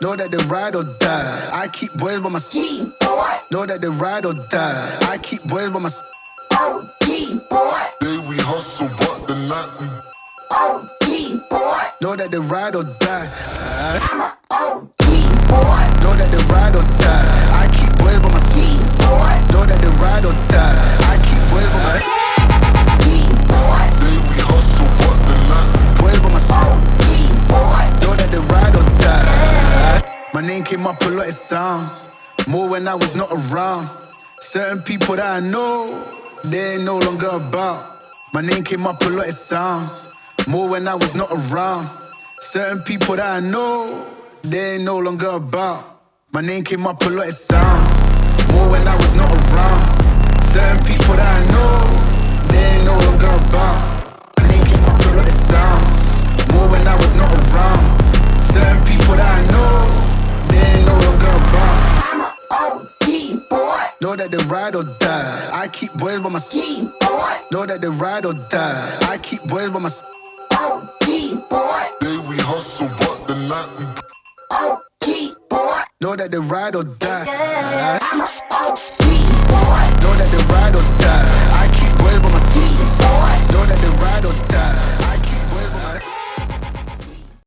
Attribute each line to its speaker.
Speaker 1: Know that they ride or die. I keep boys by my side. Know that they ride or die. I keep boys by my side.
Speaker 2: Day we hustle, but the night we
Speaker 1: know that they ride or die. Know that they ride or die. I keep boys by my side. Know that they ride or die. I keep boys by my side.
Speaker 2: Day we hustle, but the night we
Speaker 1: Boys by my side. Know that they ride or die. My name came up a lot, it sounds more when I was not around. Certain people that I know, they ain't no longer about. My name came up a lot, it sounds more when I was not around. Certain people that I know, they ain't no longer about. My name came up a lot, it sounds more when I was not around. Certain people that I know, they ain't no longer about. My name came up a lot, it sounds more when I was not around. Certain people that I know, they ain't no longer about. Know that they ride or die. I keep boys by my side. Know that they ride or die. I keep boys by my side.
Speaker 2: Day we hustle, but the night we
Speaker 1: Know that they ride or die.